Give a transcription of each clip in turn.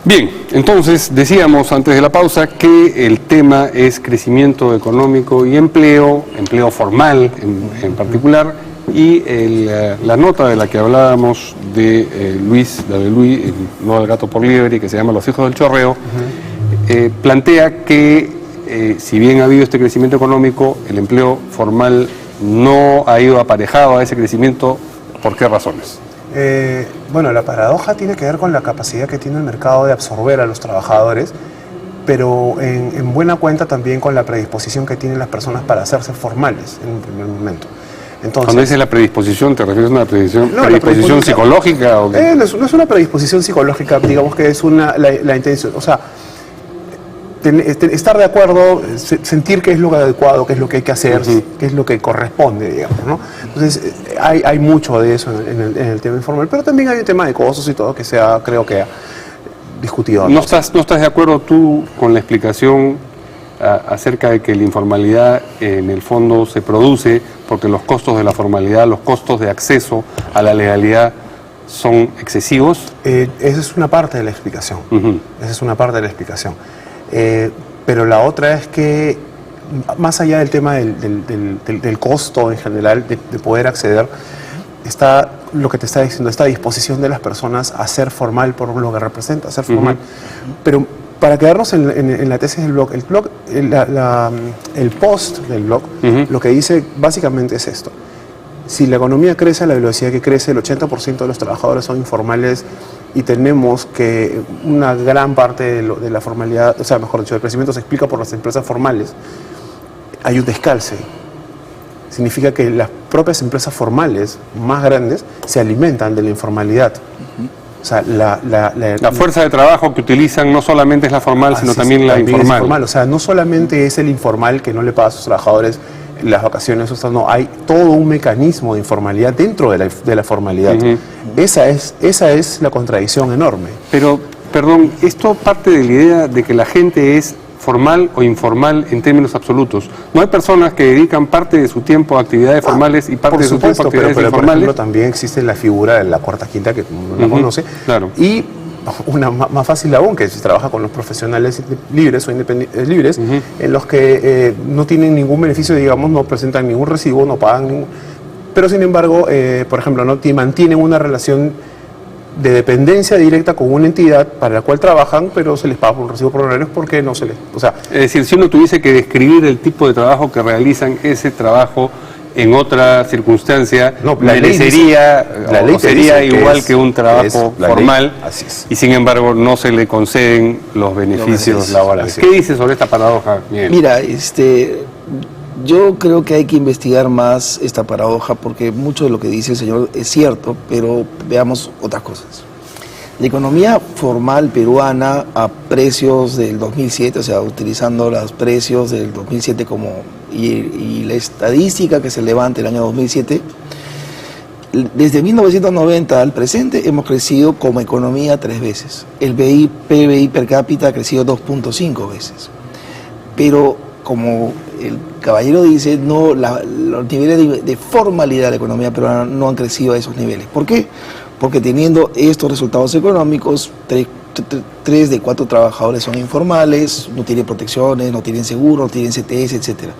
Bien, entonces decíamos antes de la pausa que el tema es crecimiento económico y empleo formal en particular, y la nota de la que hablábamos de Luis, la de Luis, no del gato por liebre, que se llama Los hijos del chorreo, plantea que si bien ha habido este crecimiento económico, el empleo formal no ha ido aparejado a ese crecimiento. ¿Por qué razones? Bueno, la paradoja tiene que ver con la capacidad que tiene el mercado de absorber a los trabajadores, pero en buena cuenta también con la predisposición que tienen las personas para hacerse formales en un primer momento. Entonces, cuando dices la predisposición, ¿te refieres a una predisposición psicológica? ¿O qué? No es una predisposición psicológica, digamos que es la intención, o sea, estar de acuerdo, sentir qué es lo adecuado, qué es lo que hay que hacer, qué es lo que corresponde, digamos, ¿no? Entonces, hay mucho de eso en el tema informal, pero también hay un tema de costos y todo que creo que discutido. ¿No estás de acuerdo tú con la explicación acerca de que la informalidad en el fondo se produce porque los costos de la formalidad, los costos de acceso a la legalidad son excesivos? Esa es una parte de la explicación. Esa es una parte de la explicación. Pero la otra es que, más allá del tema del costo en general, de poder acceder, está lo que te está diciendo, esta disposición de las personas a ser formal por lo que representa, ser formal. Pero para quedarnos en la tesis del blog, el post del blog, lo que dice básicamente es esto. Si la economía crece a la velocidad que crece, el 80% de los trabajadores son informales y tenemos que una gran parte de la formalidad, o sea, mejor dicho, el crecimiento se explica por las empresas formales, hay un descalce. Significa que las propias empresas formales más grandes se alimentan de la informalidad. O sea, la fuerza de trabajo que utilizan no solamente es la formal, sino también la informal. O sea, no solamente es el informal que no le paga a sus trabajadores las vacaciones, o sea, no, hay todo un mecanismo de informalidad dentro de la formalidad. Esa es la contradicción enorme. Pero, perdón, esto parte de la idea de que la gente es formal o informal en términos absolutos. No hay personas que dedican parte de su tiempo a actividades formales y parte de su tiempo a actividades informales. Por ejemplo, también existe la figura de la cuarta quinta, que uno la conoce, claro. Y una más fácil aún, que se trabaja con los profesionales libres o independientes libres, en los que no tienen ningún beneficio, digamos, no presentan ningún recibo, no pagan ningún... Pero sin embargo, por ejemplo, no mantienen una relación de dependencia directa con una entidad para la cual trabajan, pero se les paga por un recibo por honorarios porque no se les... O sea, es decir, si uno tuviese que describir el tipo de trabajo que realizan, ese trabajo en otra circunstancia, la ley sería igual que un trabajo formal, así es. Y sin embargo no se le conceden los beneficios laborales. ¿Qué dices sobre esta paradoja, Miguel? Mira, yo creo que hay que investigar más esta paradoja, porque mucho de lo que dice el señor es cierto, pero veamos otras cosas. La economía formal peruana a precios del 2007, o sea, utilizando los precios del 2007 y la estadística que se levanta el año 2007, desde 1990 al presente hemos crecido como economía 3 veces. El PBI per cápita ha crecido 2.5 veces. Pero como el caballero dice, los niveles de formalidad de la economía peruana no han crecido a esos niveles. ¿Por qué? Porque teniendo estos resultados económicos, 3 de 4 trabajadores son informales, no tienen protecciones, no tienen seguro, no tienen CTS, etc.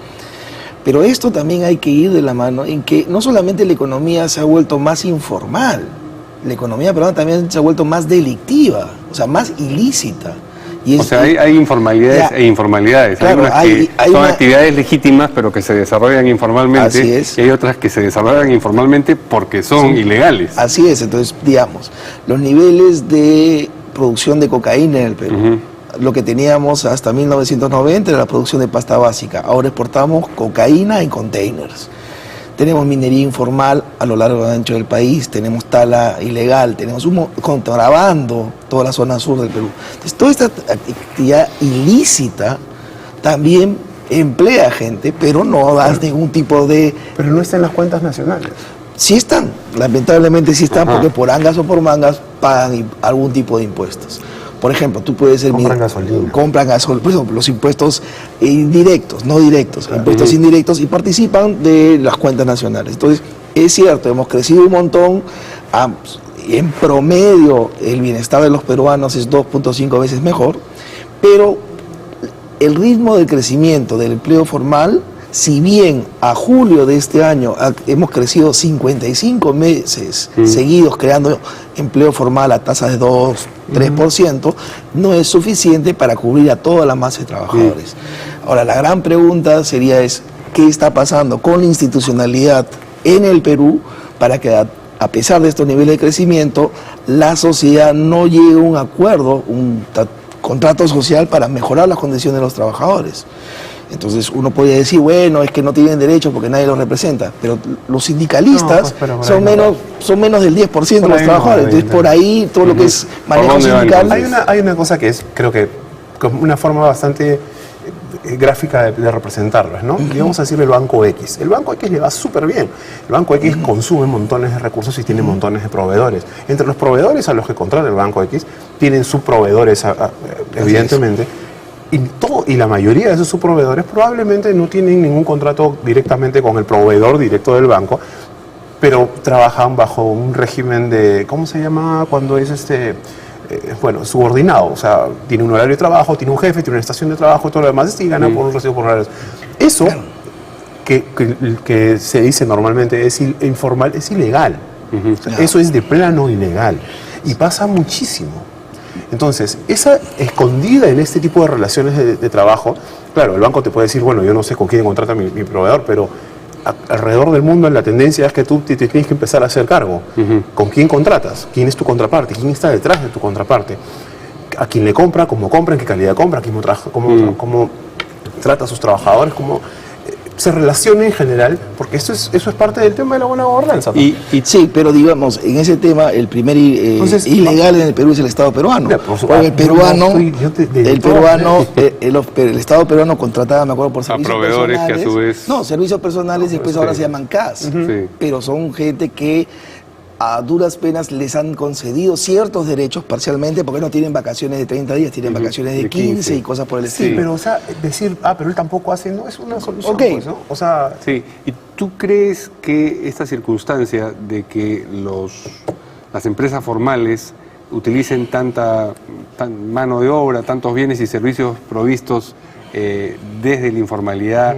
Pero esto también hay que ir de la mano en que no solamente la economía se ha vuelto más informal, la economía peruana también se ha vuelto más delictiva, o sea, más ilícita. O sea, hay informalidades e informalidades. Claro, hay actividades legítimas, pero que se desarrollan informalmente. Así es. Y hay otras que se desarrollan informalmente porque son ilegales. Así es. Entonces, digamos, los niveles de producción de cocaína en el Perú, lo que teníamos hasta 1990 era la producción de pasta básica. Ahora exportamos cocaína en containers. Tenemos minería informal a lo largo y ancho del país, tenemos tala ilegal, tenemos un contrabando, toda la zona sur del Perú. Entonces, toda esta actividad ilícita también emplea gente, pero no das ningún tipo de... Pero no está en las cuentas nacionales. Sí están, lamentablemente sí están, porque por angas o por mangas pagan algún tipo de impuestos. Por ejemplo, tú puedes ser... Compran gasolina. Compran gasolina, por ejemplo, los impuestos indirectos, no directos, impuestos indirectos, y participan de las cuentas nacionales. Entonces, es cierto, hemos crecido un montón, en promedio el bienestar de los peruanos es 2.5 veces mejor, pero el ritmo de crecimiento del empleo formal, si bien a julio de este año hemos crecido 55 meses seguidos creando empleo formal a tasa de 2-3%, no es suficiente para cubrir a toda la masa de trabajadores. Ahora, la gran pregunta sería ¿qué está pasando con la institucionalidad en el Perú para que a pesar de estos niveles de crecimiento, la sociedad no llegue a un acuerdo, un contrato social para mejorar las condiciones de los trabajadores? Entonces uno puede decir, bueno, es que no tienen derechos porque nadie los representa, pero los sindicalistas son menos del 10% de los trabajadores. Entonces por ahí todo lo que es manejo sindical... Hay una cosa que es, creo que, una forma bastante gráfica de representarlo, ¿no? Y vamos a decirle el Banco X. El Banco X le va súper bien. El Banco X consume montones de recursos y tiene montones de proveedores. Entre los proveedores a los que contrata el Banco X, tienen subproveedores, evidentemente. Y la mayoría de esos subproveedores probablemente no tienen ningún contrato directamente con el proveedor directo del banco, pero trabajan bajo un régimen de, ¿cómo se llama? Cuando es subordinado. O sea, tiene un horario de trabajo, tiene un jefe, tiene una estación de trabajo y todo lo demás, y gana por un recibo por horarios. Eso, que se dice normalmente es informal, es ilegal. Eso es de plano ilegal. Y pasa muchísimo. Entonces, esa escondida en este tipo de relaciones de trabajo, claro, el banco te puede decir, bueno, yo no sé con quién contrata mi proveedor, pero alrededor del mundo la tendencia es que tú te tienes que empezar a hacer cargo. ¿Con quién contratas? ¿Quién es tu contraparte? ¿Quién está detrás de tu contraparte? ¿A quién le compra? ¿Cómo compra? ¿En qué calidad compra? ¿Cómo trata a sus trabajadores? ¿Cómo se relaciona en general? Porque eso es parte del tema de la buena gobernanza, ¿no? Sí, pero digamos, en ese tema el primer ilegal en el Perú es el Estado peruano. Porque el Estado peruano contrataba, me acuerdo, por servicios proveedores personales. Que a su vez... No, servicios personales y después ahora se llaman CAS. Pero son gente que a duras penas les han concedido ciertos derechos parcialmente porque no tienen vacaciones de 30 días, tienen vacaciones de 15 y cosas por el estilo. Sí, pero o sea, decir, pero él tampoco hace, no es una solución. Pues, ¿no? O sea... Sí, ¿y tú crees que esta circunstancia de que las empresas formales utilicen tanta mano de obra, tantos bienes y servicios provistos desde la informalidad,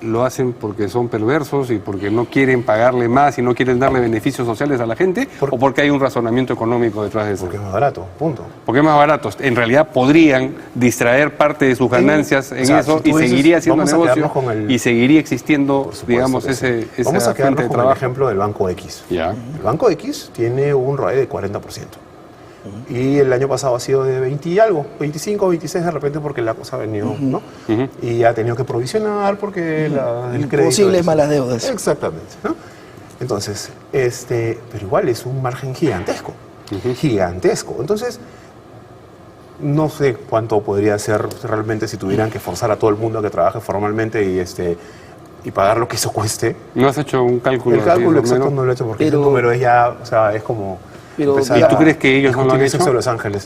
lo hacen porque son perversos y porque no quieren pagarle más y no quieren darle beneficios sociales a la gente, o porque hay un razonamiento económico detrás de eso? Porque es más barato, punto. Porque es más barato. En realidad podrían distraer parte de sus ganancias en eso y seguiría siendo negocio y seguiría existiendo, digamos, esa vamos a quedarnos fuente de con trabajo. el ejemplo del Banco X. Ya. El Banco X tiene un ROE de 40%. Y el año pasado ha sido de 20 y algo, 25, 26 de repente porque la cosa ha venido, ¿no? Y ha tenido que provisionar porque el crédito... Posibles malas deudas. Exactamente, ¿no? Entonces, pero igual es un margen gigantesco, gigantesco. Entonces, no sé cuánto podría ser realmente si tuvieran que forzar a todo el mundo a que trabaje formalmente y pagar lo que eso cueste. ¿No has hecho un cálculo? El cálculo exacto no lo he hecho porque el número es ya, o sea, es como... ¿Y tú crees que ellos no lo han hecho? Sexo de Los Ángeles.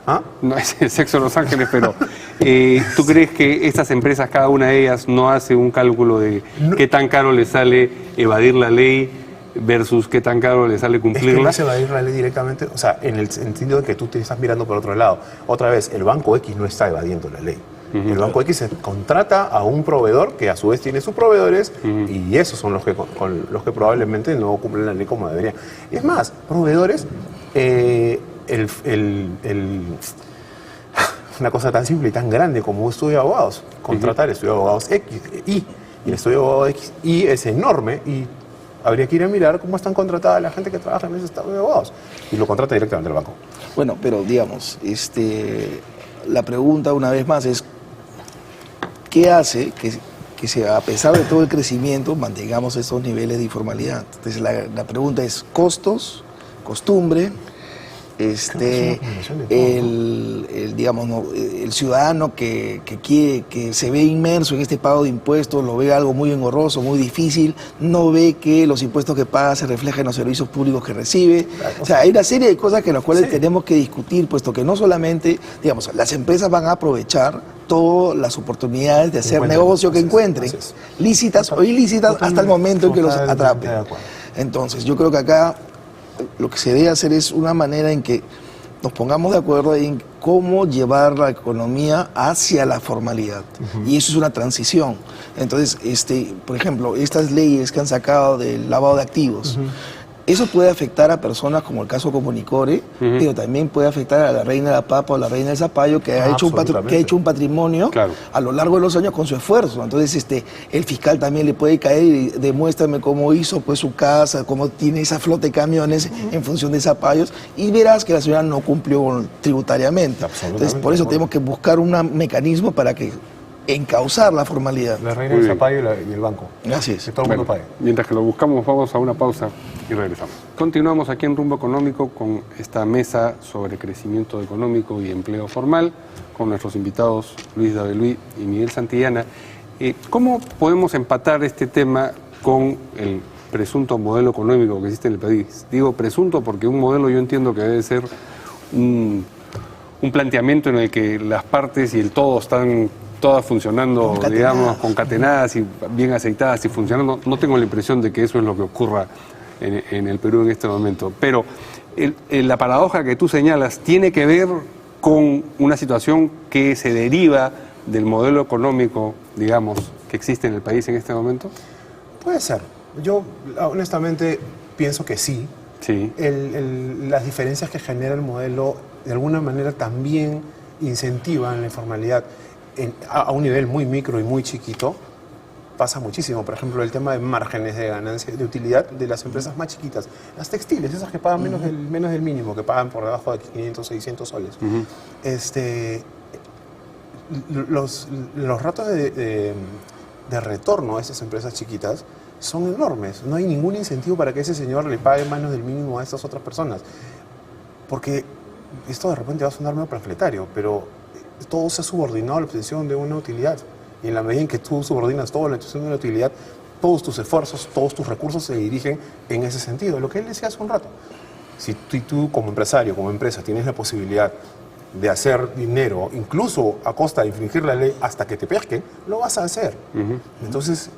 ¿Ah? No es el Sexo de Los Ángeles, pero ¿tú crees que estas empresas, cada una de ellas, no hace un cálculo de qué tan caro les sale evadir la ley versus qué tan caro les sale cumplirla? Es que no se evadir la ley directamente, o sea, en el sentido de que tú te estás mirando por otro lado. Otra vez, el Banco X no está evadiendo la ley. El Banco X contrata a un proveedor que a su vez tiene sus proveedores y esos son los que probablemente no cumplen la ley como deberían. Es más, proveedores, una cosa tan simple y tan grande como un estudio de abogados. Contratar el estudio de abogados X y el estudio de abogados X y es enorme y habría que ir a mirar cómo están contratadas la gente que trabaja en ese estudio de abogados y lo contrata directamente el banco. Bueno, pero digamos, la pregunta una vez más es ¿qué hace que a pesar de todo el crecimiento mantengamos estos niveles de informalidad? Entonces la pregunta es costos, costumbre, el ciudadano que se ve inmerso en este pago de impuestos, lo ve algo muy engorroso, muy difícil, no ve que los impuestos que paga se reflejan en los servicios públicos que recibe. O sea, hay una serie de cosas que las cuales tenemos que discutir, puesto que no solamente, digamos, las empresas van a aprovechar todas las oportunidades de hacer negocio que encuentren, lícitas o ilícitas, hasta el momento en que los atrapen. Entonces, yo creo que acá lo que se debe hacer es una manera en que nos pongamos de acuerdo en cómo llevar la economía hacia la formalidad. Y eso es una transición. Entonces, por ejemplo, estas leyes que han sacado del lavado de activos, eso puede afectar a personas como el caso Comunicore, pero también puede afectar a la reina de la papa o la reina del zapallo que ha hecho un patrimonio a lo largo de los años con su esfuerzo. Entonces el fiscal también le puede caer y demuéstrame cómo hizo pues su casa, cómo tiene esa flota de camiones en función de zapallos, y verás que la señora no cumplió tributariamente. Entonces por eso tenemos que buscar un mecanismo para que encauzar la formalidad. La reina del zapallo y el banco. Así es. Que todo el mundo pague. Mientras que lo buscamos, vamos a una pausa y regresamos. Continuamos aquí en Rumbo Económico con esta mesa sobre crecimiento económico y empleo formal, con nuestros invitados Luis Daveluy y Miguel Santillana. ¿Cómo podemos empatar este tema con el presunto modelo económico que existe en el país? Digo presunto porque un modelo yo entiendo que debe ser un planteamiento en el que las partes y el todo están todas funcionando, digamos, concatenadas y bien aceitadas y funcionando. No tengo la impresión de que eso es lo que ocurra en el Perú en este momento. Pero la paradoja que tú señalas tiene que ver con una situación que se deriva del modelo económico, digamos, que existe en el país en este momento. Puede ser. Yo honestamente pienso que sí. Sí. Las diferencias que genera el modelo de alguna manera también incentivan la informalidad. A un nivel muy micro y muy chiquito pasa muchísimo. Por ejemplo, el tema de márgenes de ganancia, de utilidad de las empresas más chiquitas. Las textiles, esas que pagan menos del mínimo, que pagan por debajo de 500, 600 soles. Los ratos de retorno a esas empresas chiquitas son enormes. No hay ningún incentivo para que ese señor le pague menos del mínimo a estas otras personas. Porque esto de repente va a sonar medio panfletario, pero todo se ha subordinado a la obtención de una utilidad. Y en la medida en que tú subordinas toda la obtención de una utilidad, todos tus esfuerzos, todos tus recursos se dirigen en ese sentido. Lo que él decía hace un rato. Si tú como empresario, como empresa, tienes la posibilidad de hacer dinero, incluso a costa de infringir la ley hasta que te pesquen, lo vas a hacer. Entonces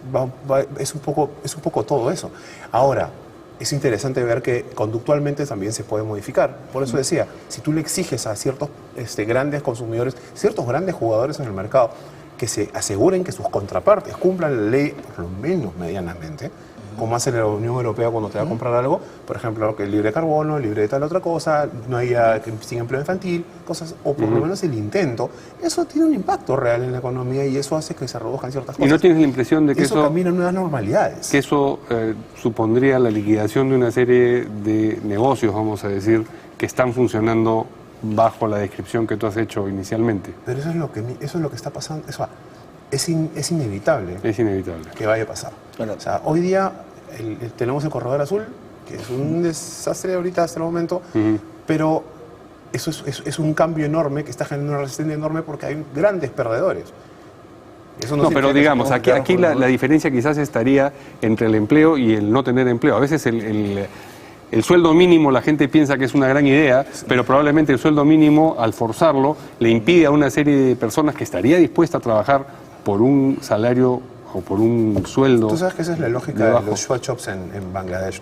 es un poco todo eso. Ahora, es interesante ver que conductualmente también se puede modificar. Por eso decía, si tú le exiges a ciertos grandes consumidores, ciertos grandes jugadores en el mercado, que se aseguren que sus contrapartes cumplan la ley, por lo menos medianamente, como hace la Unión Europea cuando te va a comprar algo, por ejemplo, que libre de carbono, libre de tal otra cosa, no haya sin empleo infantil, cosas, o por lo menos el intento, eso tiene un impacto real en la economía y eso hace que se reduzcan ciertas cosas. ¿Y no tienes la impresión de que eso camina en nuevas normalidades? Que eso supondría la liquidación de una serie de negocios, vamos a decir, que están funcionando bajo la descripción que tú has hecho inicialmente. Pero eso es lo que está pasando, es inevitable. Es inevitable. Que vaya a pasar. Bueno, o sea, hoy día tenemos el Corredor Azul, que es un desastre ahorita hasta el momento, pero eso es un cambio enorme que está generando una resistencia enorme porque hay grandes perdedores. Eso no, pero digamos, aquí la diferencia quizás estaría entre el empleo y el no tener empleo. A veces el sueldo mínimo la gente piensa que es una gran idea, pero probablemente el sueldo mínimo, al forzarlo, le impide a una serie de personas que estaría dispuesta a trabajar por un salario o por un sueldo. Tú sabes que esa es la lógica de los sweatshops en Bangladesh,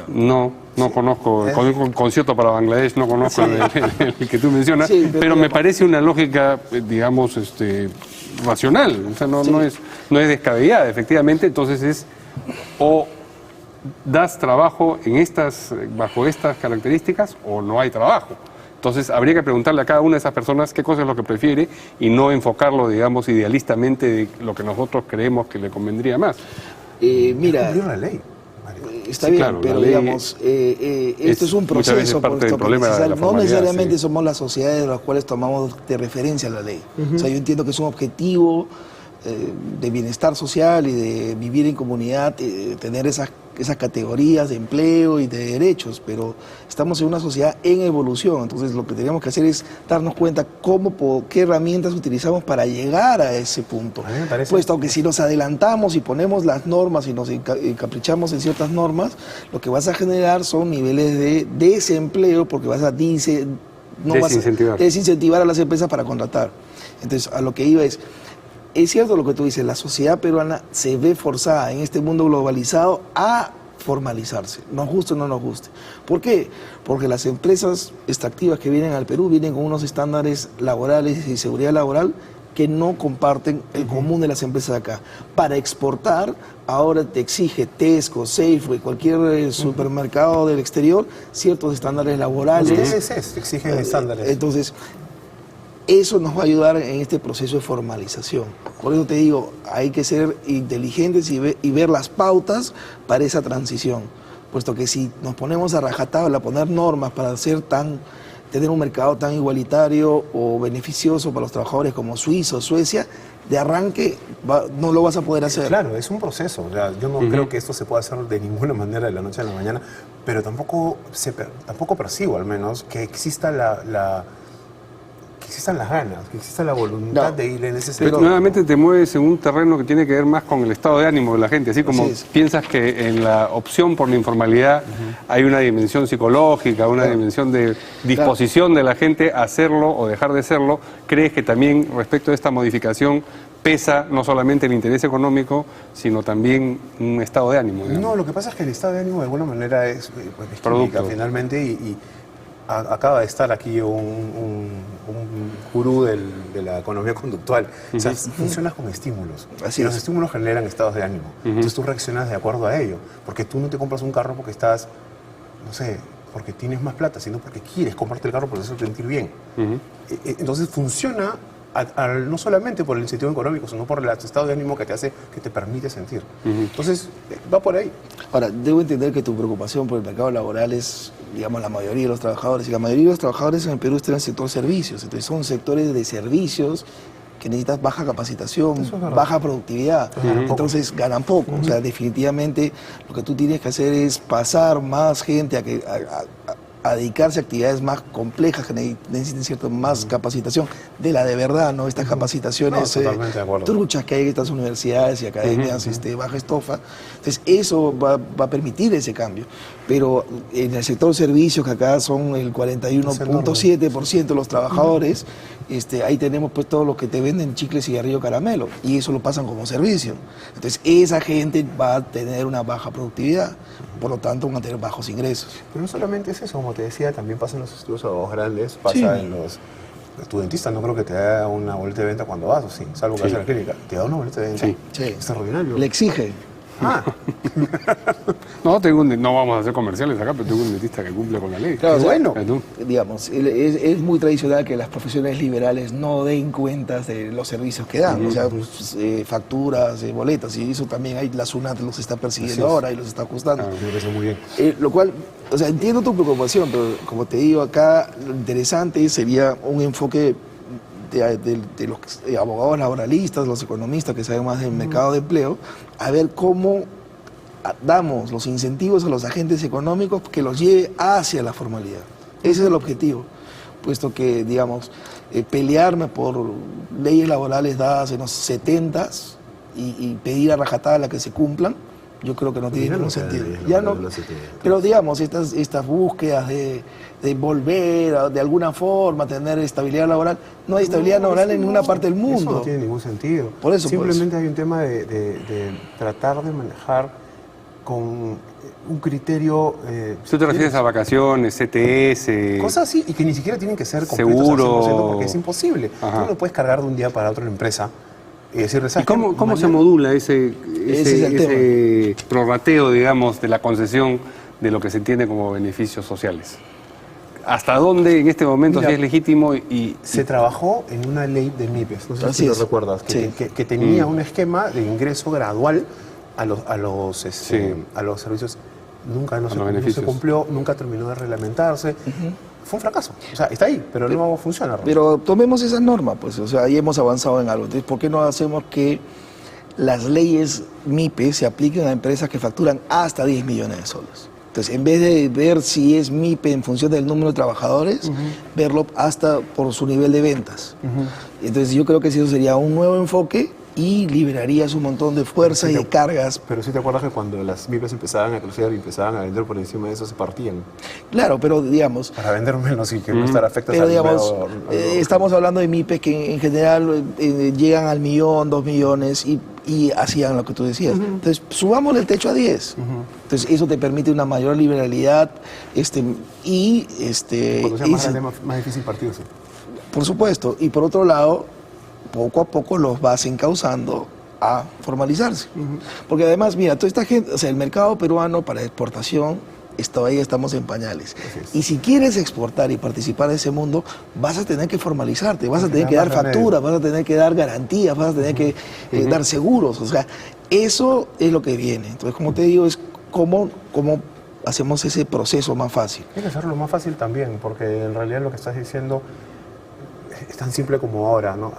¿no? No conozco, el concierto para Bangladesh no conozco el que tú mencionas, pero me parece una lógica, digamos, racional, o sea, no es descabellada, efectivamente. Entonces es o das trabajo bajo estas características o no hay trabajo. Entonces habría que preguntarle a cada una de esas personas qué cosa es lo que prefiere y no enfocarlo, digamos, idealistamente de lo que nosotros creemos que le convendría más. Mira, cumplir la ley. Está bien, claro, pero digamos, esto es un proceso, parte del problema de la no necesariamente somos las sociedades de las cuales tomamos de referencia la ley. O sea, yo entiendo que es un objetivo de bienestar social y de vivir en comunidad, tener esas categorías de empleo y de derechos, pero estamos en una sociedad en evolución, entonces lo que tenemos que hacer es darnos cuenta qué herramientas utilizamos para llegar a ese punto. Puesto que si nos adelantamos y ponemos las normas y nos encaprichamos en ciertas normas, lo que vas a generar son niveles de desempleo porque vas a desincentivar a las empresas para contratar. Entonces, a lo que iba es cierto lo que tú dices, la sociedad peruana se ve forzada en este mundo globalizado a formalizarse, nos guste o no nos guste. ¿Por qué? Porque las empresas extractivas que vienen al Perú vienen con unos estándares laborales y seguridad laboral que no comparten el común de las empresas de acá. Para exportar, ahora te exige Tesco, Safeway, cualquier supermercado del exterior, ciertos estándares laborales. Ustedes exigen estándares. Entonces, eso nos va a ayudar en este proceso de formalización. Por eso te digo, hay que ser inteligentes y ver las pautas para esa transición. Puesto que si nos ponemos a rajatabla a poner normas para tener un mercado tan igualitario o beneficioso para los trabajadores como Suiza o Suecia, de arranque no lo vas a poder hacer. Claro, es un proceso. O sea, yo no creo que esto se pueda hacer de ninguna manera de la noche a la mañana, pero tampoco percibo, al menos, que exista que existan las ganas, que exista la voluntad de ir en ese Pero sentido. nuevamente te mueves en un terreno que tiene que ver más con el estado de ánimo de la gente, así como piensas que en la opción por la informalidad hay una dimensión psicológica, una dimensión de disposición de la gente a hacerlo o dejar de serlo, ¿crees que también respecto a esta modificación pesa no solamente el interés económico, sino también un estado de ánimo? Digamos. No, lo que pasa es que el estado de ánimo de alguna manera es Producto. química, finalmente, y acaba de estar aquí un gurú de la economía conductual. O sea, funcionas con estímulos. Así y los es. estímulos generan estados de ánimo. Entonces tú reaccionas de acuerdo a ello. Porque tú no te compras un carro porque estás, no sé, porque tienes más plata, sino porque quieres comprarte el carro por eso sentir bien. Entonces funciona no solamente por el incentivo económico, sino por el estado de ánimo que te permite sentir. Entonces, va por ahí. Ahora, debo entender que tu preocupación por el mercado laboral es, digamos, la mayoría de los trabajadores. Y la mayoría de los trabajadores en el Perú están en el sector servicios. Entonces, son sectores de servicios que necesitas baja capacitación, baja productividad. Entonces, ganan poco. O sea, definitivamente lo que tú tienes que hacer es pasar más gente a dedicarse a actividades más complejas que necesiten cierta más capacitación de la de verdad, ¿no? Estas capacitaciones totalmente de acuerdo. truchas que hay en estas universidades y academias baja estofa. Entonces, eso va a permitir ese cambio. Pero en el sector de servicios, que acá son el 41.7% de los trabajadores, ahí tenemos pues todos los que te venden chicles, cigarrillo, caramelo, y eso lo pasan como servicio. Entonces, esa gente va a tener una baja productividad, por lo tanto van a tener bajos ingresos. Pero no solamente es eso, como te decía, también pasa en los estudios abogados grandes, pasa en los... Tu dentista no creo que te da una boleta de venta cuando vas, o sí, salvo que vayas a la clínica. ¿Te da una boleta de venta? Sí. Extraordinario. Le exige. No, no vamos a hacer comerciales acá, pero tengo un dentista que cumple con la ley. Claro, bueno. Digamos, es muy tradicional que las profesiones liberales no den cuentas de los servicios que dan, o sea, facturas, boletas, y eso también la SUNAT los está persiguiendo ahora y los está ajustando. Me parece muy bien. Lo cual, o sea, entiendo tu preocupación, pero como te digo acá, lo interesante sería un enfoque de los abogados laboralistas, los economistas que saben más del mercado de empleo, a ver cómo damos los incentivos a los agentes económicos que los lleve hacia la formalidad. Ese es el objetivo, puesto que, digamos, pelearme por leyes laborales dadas en los 70s y pedir a rajatabla que se cumplan, yo creo que no tiene ningún sentido. Ya no, pero digamos, estas búsquedas de volver de alguna forma a tener estabilidad laboral, no hay estabilidad laboral en ninguna parte del mundo. Eso no tiene ningún sentido. Por eso, simplemente hay un tema de tratar de manejar con un criterio... ¿Tú te refieres a vacaciones, CTS? Cosas así, y que ni siquiera tienen que ser completos seguro, al 100% porque es imposible. Tú no puedes cargar de un día para otro la empresa y decirle... ¿Y cómo se modula ese prorrateo, digamos, de la concesión de lo que se entiende como beneficios sociales? ¿Hasta dónde en este momento sí es legítimo? Se trabajó en una ley de MIPES, no sé si lo recuerdas, que tenía un esquema de ingreso gradual a los servicios. Nunca no se cumplió, nunca terminó de reglamentarse. Fue un fracaso. O sea, está ahí, pero no funciona. Pero tomemos esa norma, pues, o sea, ahí hemos avanzado en algo. Entonces, ¿por qué no hacemos que las leyes MIPE se apliquen a empresas que facturan hasta 10 millones de soles? Entonces, en vez de ver si es MIPE en función del número de trabajadores, verlo hasta por su nivel de ventas. Entonces, yo creo que eso sería un nuevo enfoque y liberarías un montón de fuerza y de cargas. Pero sí te acuerdas que cuando las MIPES empezaban a crecer y empezaban a vender por encima de eso, se partían. Claro, pero digamos... Para vender menos y que no estar afectadas al digamos, estamos hablando de MIPES que en general llegan al 1 millón, 2 millones, y y hacían lo que tú decías. Entonces, subámosle el techo a 10. Entonces, eso te permite una mayor liberalidad y... Cuando sea y más grande, más difícil partirse. por supuesto. Y por otro lado, poco a poco los vas encauzando a formalizarse. Porque además, mira, toda esta gente, o sea, el mercado peruano para exportación, todavía estamos en pañales. Y si quieres exportar y participar de ese mundo, vas a tener que formalizarte, vas a tener que dar facturas, vas a tener que dar garantías, vas a tener que dar seguros. O sea, eso es lo que viene. Entonces, como te digo, es cómo hacemos ese proceso más fácil. Hay que hacerlo más fácil también, porque en realidad lo que estás diciendo es tan simple como ahora, ¿no?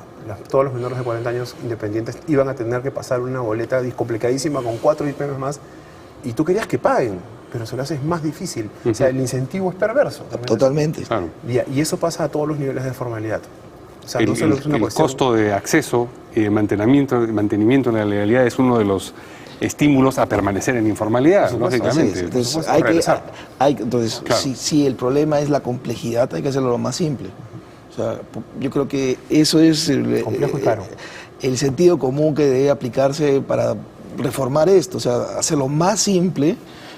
Todos los menores de 40 años independientes iban a tener que pasar una boleta complicadísima con 4 IPMs más, y tú querías que paguen, pero se lo haces más difícil. O sea, el incentivo es perverso. Totalmente. Claro. Y eso pasa a todos los niveles de formalidad. O sea, El, no solo es una el cuestión... costo de acceso y de mantenimiento de la legalidad es uno de los estímulos a permanecer en informalidad, lógicamente. Entonces, Claro. si el problema es la complejidad, hay que hacerlo lo más simple. O sea, yo creo que eso es Complejo y caro. el sentido común que debe aplicarse para reformar esto. O sea, hacerlo más simple,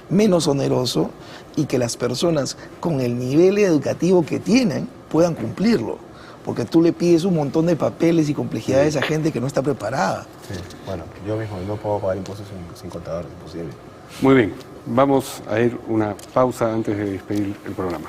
menos oneroso, y que las personas con el nivel educativo que tienen puedan cumplirlo. Porque tú le pides un montón de papeles y complejidades a gente que no está preparada. Sí. Bueno, yo mismo no puedo pagar impuestos sin contador, es imposible. Muy bien, vamos a ir una pausa antes de despedir el programa.